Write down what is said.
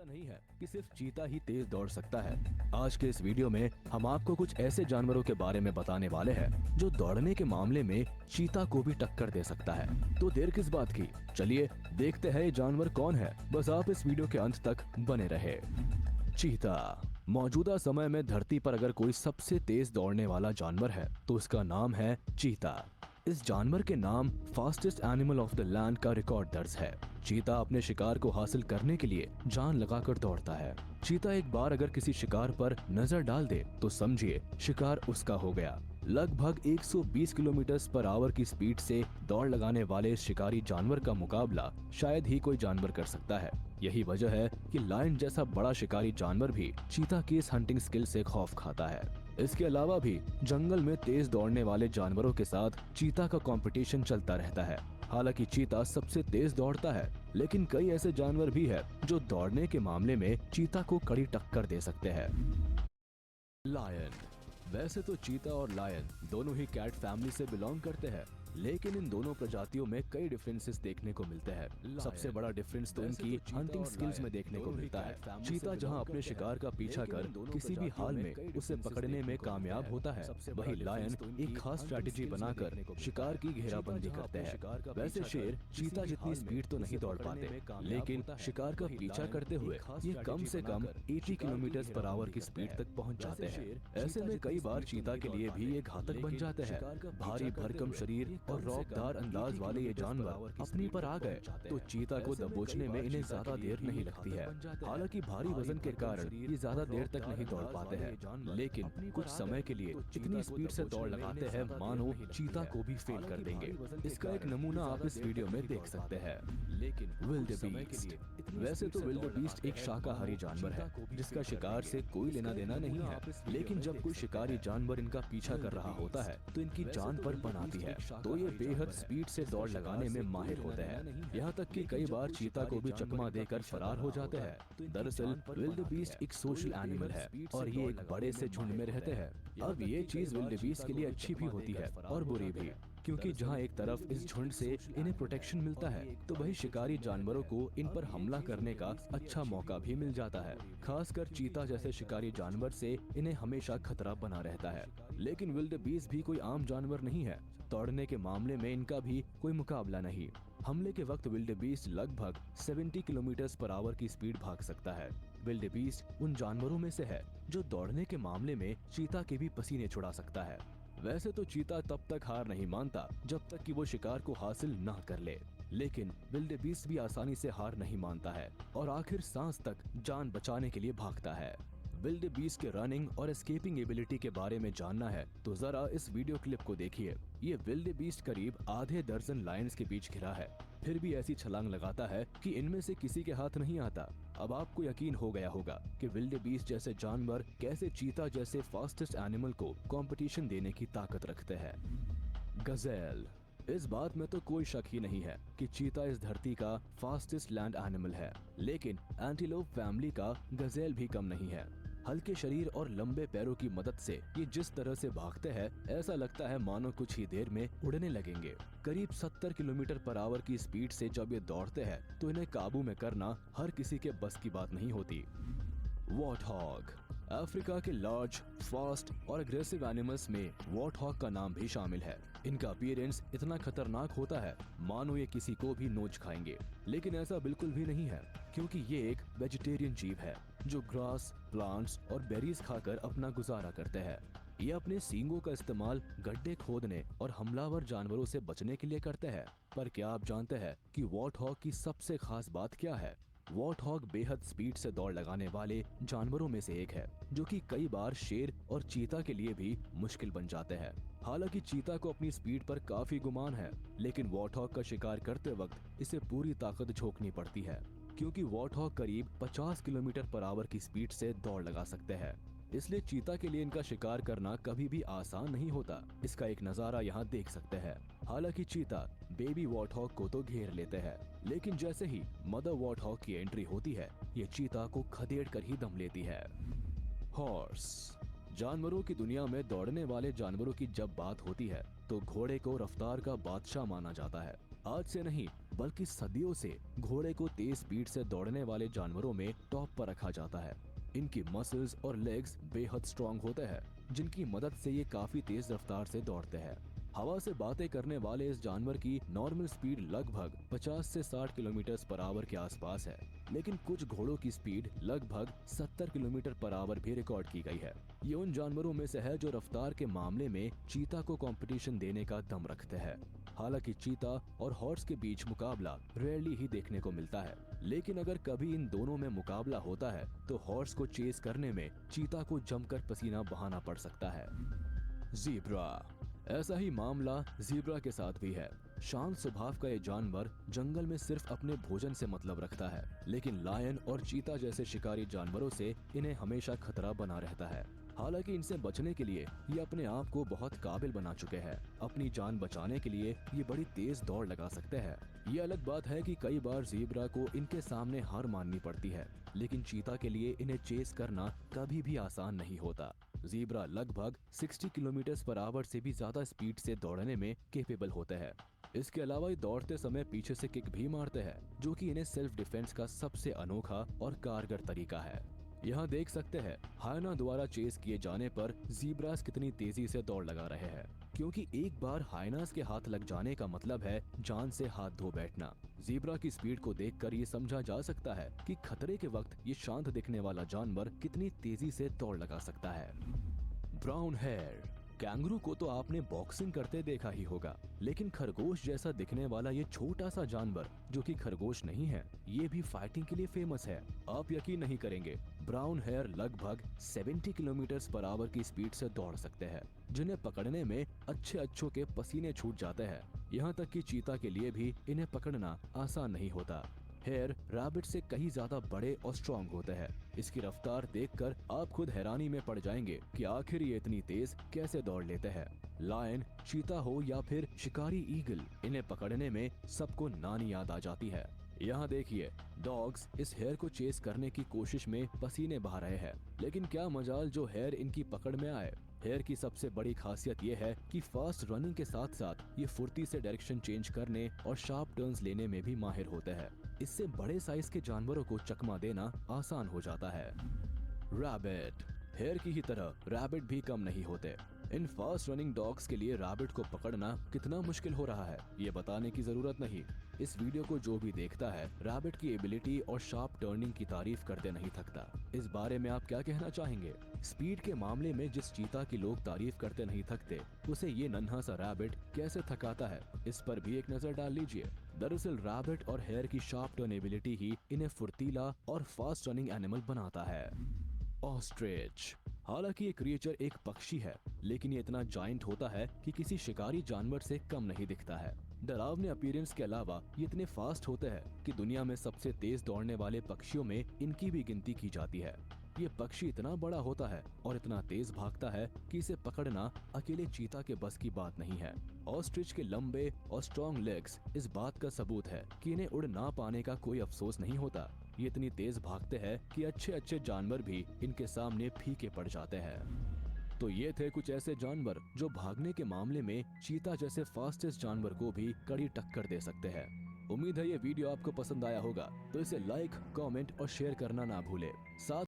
ऐसा नहीं है कि सिर्फ चीता ही तेज दौड़ सकता है। आज के इस वीडियो में हम आपको कुछ ऐसे जानवरों के बारे में बताने वाले हैं जो दौड़ने के मामले में चीता को भी टक्कर दे सकता है। तो देर किस बात की, चलिए देखते हैं ये जानवर कौन है। बस आप इस वीडियो के अंत तक बने रहे। चीता मौजूदा समय में धरती पर अगर कोई सबसे तेज दौड़ने वाला जानवर है तो उसका नाम है चीता। इस जानवर के नाम fastest animal of the land का रिकॉर्ड दर्ज है। चीता अपने शिकार को हासिल करने के लिए जान लगाकर दौड़ता है। चीता एक बार अगर किसी शिकार पर नजर डाल दे तो समझिए शिकार उसका हो गया। लगभग 120 किलोमीटर पर आवर की स्पीड से दौड़ लगाने वाले इस शिकारी जानवर का मुकाबला शायद ही कोई जानवर कर सकता है। यही वजह है कि लायन जैसा बड़ा शिकारी जानवर भी चीता की इस हंटिंग स्किल से खौफ खाता है। इसके अलावा भी जंगल में तेज दौड़ने वाले जानवरों के साथ चीता का कंपटीशन चलता रहता है। हालांकि चीता सबसे तेज दौड़ता है, लेकिन कई ऐसे जानवर भी हैं जो दौड़ने के मामले में चीता को कड़ी टक्कर दे सकते हैं। लायन। वैसे तो चीता और लायन दोनों ही कैट फैमिली से बिलोंग करते हैं, लेकिन इन दोनों प्रजातियों में कई डिफरेंसेस देखने को मिलते हैं। सबसे बड़ा डिफरेंस तो इनकी हंटिंग स्किल्स में देखने को मिलता है। चीता जहां अपने शिकार का पीछा कर किसी भी हाल में उसे पकड़ने में कामयाब होता है, वहीं लायन एक खास स्ट्रैटेजी बनाकर शिकार की घेराबंदी करते हैं। वैसे शेर चीता जितनी स्पीड तो नहीं दौड़ पाते, लेकिन शिकार का पीछा करते हुए ये कम से कम 80 किलोमीटर पर आवर की स्पीड तक पहुंच जाते हैं। ऐसे में कई बार चीता के लिए भी ये घातक बन जाते हैं। भारी भरकम शरीर और रौबदार अंदाज वाले ये जानवर अपनी पर आ गए तो चीता को दबोचने में इन्हें ज्यादा देर नहीं लगती है। हालांकि भारी वजन के कारण ये ज्यादा देर तक नहीं दौड़ पाते हैं, लेकिन कुछ समय के लिए इतनी स्पीड से दौड़ लगाते हैं मानो चीता को भी फेल कर देंगे। इसका एक नमूना आप इस वीडियो में देख सकते हैं। लेकिन विल्डेबीस्ट। वैसे तो विल्डेबीस्ट एक शाकाहारी जानवर है जिसका शिकार से कोई लेना देना नहीं है, लेकिन जब कोई शिकारी जानवर इनका पीछा कर रहा होता है तो इनकी जान पर बन आती है, तो ये बेहद स्पीड से दौड़ लगाने में माहिर होते हैं। यहाँ तक कि कई बार चीता को भी चकमा देकर फरार हो जाते हैं। दरअसल विल्डेबीस्ट एक सोशल एनिमल है और ये एक बड़े से झुंड में रहते हैं। अब ये चीज विल्डेबीस्ट के लिए अच्छी भी होती है और बुरी भी, क्योंकि जहां एक तरफ इस झुंड से इन्हें प्रोटेक्शन मिलता है तो वही शिकारी जानवरों को इन पर हमला करने का अच्छा मौका भी मिल जाता है। खासकर चीता जैसे शिकारी जानवर से इन्हें हमेशा खतरा बना रहता है। लेकिन विल्डेबीस्ट भी कोई आम जानवर नहीं है। दौड़ने के मामले में इनका भी कोई मुकाबला नहीं। हमले के वक्त विल्डेबीस्ट लगभग 70 किलोमीटर पर आवर की स्पीड भाग सकता है। विल्डेबीस्ट उन जानवरों में से है जो दौड़ने के मामले में चीता के भी पसीने छुड़ा सकता है। वैसे तो चीता तब तक हार नहीं मानता जब तक कि वो शिकार को हासिल ना कर ले, लेकिन विल्डेबीस्ट भी आसानी से हार नहीं मानता है और आखिर सांस तक जान बचाने के लिए भागता है। विल्डेबीस्ट के रनिंग और एस्केपिंग एबिलिटी के बारे में जानना है तो जरा इस वीडियो क्लिप को देखिए। ये विल्डेबीस्ट करीब आधे दर्जन लायंस के बीच घिरा है, फिर भी ऐसी छलांग लगाता है कि इनमें से किसी के हाथ नहीं आता। अब आपको यकीन हो गया होगा कि विल्डेबीस्ट जैसे जानवर कैसे चीता जैसे फास्टेस्ट एनिमल को कंपटीशन देने की ताकत रखते हैं। गजेल। इस बात में तो कोई शक ही नहीं है कि चीता इस धरती का फास्टेस्ट लैंड एनिमल है, लेकिन एंटीलोप फैमिली का गजेल भी कम नहीं है। हल्के शरीर और लंबे पैरों की मदद से ये जिस तरह से भागते हैं ऐसा लगता है मानो कुछ ही देर में उड़ने लगेंगे। करीब 70 किलोमीटर पर आवर की स्पीड से जब ये दौड़ते हैं तो इन्हें काबू में करना हर किसी के बस की बात नहीं होती। वॉर्थॉग। अफ्रीका के लार्ज, फास्ट और अग्रेसिव एनिमल्स में वॉर्थॉग का नाम भी शामिल है। इनका अपीयरेंस इतना खतरनाक होता है मानो ये किसी को भी नोच खाएंगे, लेकिन ऐसा बिल्कुल भी नहीं है, क्योंकि ये एक वेजिटेरियन जीव है जो ग्रास, प्लांट्स और बेरीज खाकर अपना गुजारा करते हैं। ये अपने सींगों का इस्तेमाल गड्ढे खोदने और हमलावर जानवरों से बचने के लिए करते हैं। पर क्या आप जानते हैं कि वॉर्थॉग की सबसे खास बात क्या है? वॉर्थॉग बेहद स्पीड से दौड़ लगाने वाले जानवरों में से एक है, जो कि कई बार शेर और चीता के लिए भी मुश्किल बन जाते हैं। हालांकि चीता को अपनी स्पीड पर काफी गुमान है, लेकिन वॉर्थॉग का शिकार करते वक्त इसे पूरी ताकत झोंकनी पड़ती है, क्योंकि वॉर्थॉग करीब 50 किलोमीटर पर आवर की स्पीड से दौड़ लगा सकते हैं। इसलिए चीता के लिए इनका शिकार करना कभी भी आसान नहीं होता। इसका एक नजारा यहाँ देख सकते हैं। हालांकि चीता बेबी वॉर्थॉग को तो घेर लेते हैं, लेकिन जैसे ही मदर वॉर्थॉग की एंट्री होती है ये चीता को खदेड़ कर ही दम लेती है। हॉर्स। जानवरों की दुनिया में दौड़ने वाले जानवरों की जब बात होती है तो घोड़े को रफ्तार का बादशाह माना जाता है। आज से नहीं बल्कि सदियों से घोड़े को तेज स्पीड से दौड़ने वाले जानवरों में टॉप पर रखा जाता है। इनकी मसल्स और लेग्स बेहद स्ट्रांग होते हैं, जिनकी मदद से ये काफी तेज रफ्तार से दौड़ते हैं। हवा से बातें करने वाले इस जानवर की नॉर्मल स्पीड लगभग 50 से 60 किलोमीटर पर आवर के आसपास है, लेकिन कुछ घोड़ों की स्पीड लगभग 70 किलोमीटर पर आवर भी रिकॉर्ड की गई है। ये उन जानवरों में से है जो रफ्तार के मामले में चीता को कंपटीशन देने का दम रखते हैं। हालांकि चीता और हॉर्स के बीच मुकाबला रेयरली ही देखने को मिलता है, लेकिन अगर कभी इन दोनों में मुकाबला होता है तो हॉर्स को चेस करने में चीता को जमकर पसीना बहाना पड़ सकता है। ज़ीब्रा। ऐसा ही मामला ज़ीब्रा के साथ भी है। शांत स्वभाव का ये जानवर जंगल में सिर्फ अपने भोजन से मतलब रखता है, लेकिन लायन और चीता जैसे शिकारी जानवरों से इन्हें हमेशा खतरा बना रहता है। हालांकि इनसे बचने के लिए ये अपने आप को बहुत काबिल बना चुके हैं। अपनी जान बचाने के लिए ये बड़ी तेज दौड़ लगा सकते हैं। ये अलग बात है कि कई बार ज़ीब्रा को इनके सामने हार माननी पड़ती है, लेकिन चीता के लिए इन्हें चेस करना कभी भी आसान नहीं होता। ज़ीब्रा लगभग 60 किलोमीटर पर आवर से भी ज्यादा स्पीड से दौड़ने में कैपेबल होते हैं। इसके अलावा ये दौड़ते समय पीछे से किक भी मारते हैं, जो कि इन्हें सेल्फ डिफेंस का सबसे अनोखा और कारगर तरीका है। यहाँ देख सकते हैं हायना द्वारा चेस किए जाने पर ज़ीब्रास कितनी तेजी से दौड़ लगा रहे हैं, क्योंकि एक बार हायनास के हाथ लग जाने का मतलब है जान से हाथ धो बैठना। ज़ीब्रा की स्पीड को देखकर ये समझा जा सकता है कि खतरे के वक्त ये शांत दिखने वाला जानवर कितनी तेजी से दौड़ लगा सकता है। Brown hair. कैंगरू को तो आपने बॉक्सिंग करते देखा ही होगा, लेकिन खरगोश जैसा दिखने वाला ये छोटा सा जानवर जो कि खरगोश नहीं है, ये भी फाइटिंग के लिए फेमस है। आप यकीन नहीं करेंगे, ब्राउन हेयर लगभग 70 किलोमीटर पर आवर की स्पीड से दौड़ सकते हैं, जिन्हें पकड़ने में अच्छों के पसीने छूट जाते हैं। यहाँ तक कि चीता के लिए भी इन्हें पकड़ना आसान नहीं होता। हेयर रैबिट से कहीं ज्यादा बड़े और स्ट्रॉन्ग होते हैं। इसकी रफ्तार देखकर आप खुद हैरानी में पड़ जाएंगे कि आखिर ये इतनी तेज कैसे दौड़ लेते हैं। लायन, चीता हो या फिर शिकारी ईगल, इन्हें पकड़ने में सबको नानी याद आ जाती है। यहाँ देखिए, डॉग्स इस हेयर को चेस करने की कोशिश में पसीने बहा रहे हैं, लेकिन क्या मजाल जो हेयर इनकी पकड़ में आए। हेयर की सबसे बड़ी खासियत ये है कि फास्ट रनिंग के साथ साथ ये फुर्ती से डायरेक्शन चेंज करने और शार्प टर्न्स लेने में भी माहिर होते हैं। इससे बड़े साइज के जानवरों को चकमा देना आसान हो जाता है। रैबिट। हेयर की ही तरह रैबिट भी कम नहीं होते। इन फास्ट रनिंग डॉग्स के लिए रैबिट को पकड़ना कितना मुश्किल हो रहा है ये बताने की जरूरत नहीं। इस वीडियो को जो भी देखता है रैबिट की एबिलिटी और शार्प टर्निंग की तारीफ करते नहीं थकता। इस बारे में आप क्या कहना चाहेंगे? स्पीड के मामले में जिस चीता की लोग तारीफ करते नहीं थकते, उसे ये नन्हा सा रैबिट कैसे थकाता है, इस पर भी एक नजर डाल लीजिए। दरअसल रैबिट और हेयर की शार्प टर्न एबिलिटी ही इन्हें फुर्तीला और फास्ट रनिंग एनिमल बनाता है। ऑस्ट्रिच। हालांकि ये क्रिएचर एक पक्षी है, लेकिन ये इतना जायंट होता है कि किसी शिकारी जानवर से कम नहीं दिखता है। डरावने अपीयरेंस के अलावा ये इतने फास्ट होते हैं कि दुनिया में सबसे तेज दौड़ने वाले पक्षियों में इनकी भी गिनती की जाती है। ये पक्षी इतना बड़ा होता है और इतना तेज भागता है कि इसे पकड़ना अकेले चीता के बस की बात नहीं है। ऑस्ट्रिच के लंबे और स्ट्रॉन्ग लेग्स इस बात का सबूत है कि इन्हें उड़ ना पाने का कोई अफसोस नहीं होता। ये इतनी तेज भागते हैं कि अच्छे जानवर भी इनके सामने फीके पड़ जाते हैं। तो ये थे कुछ ऐसे जानवर जो भागने के मामले में चीता जैसे फास्टेस्ट जानवर को भी कड़ी टक्कर दे सकते हैं। उम्मीद है ये वीडियो आपको पसंद आया होगा, तो इसे लाइक, कमेंट और शेयर करना ना भूले। साथ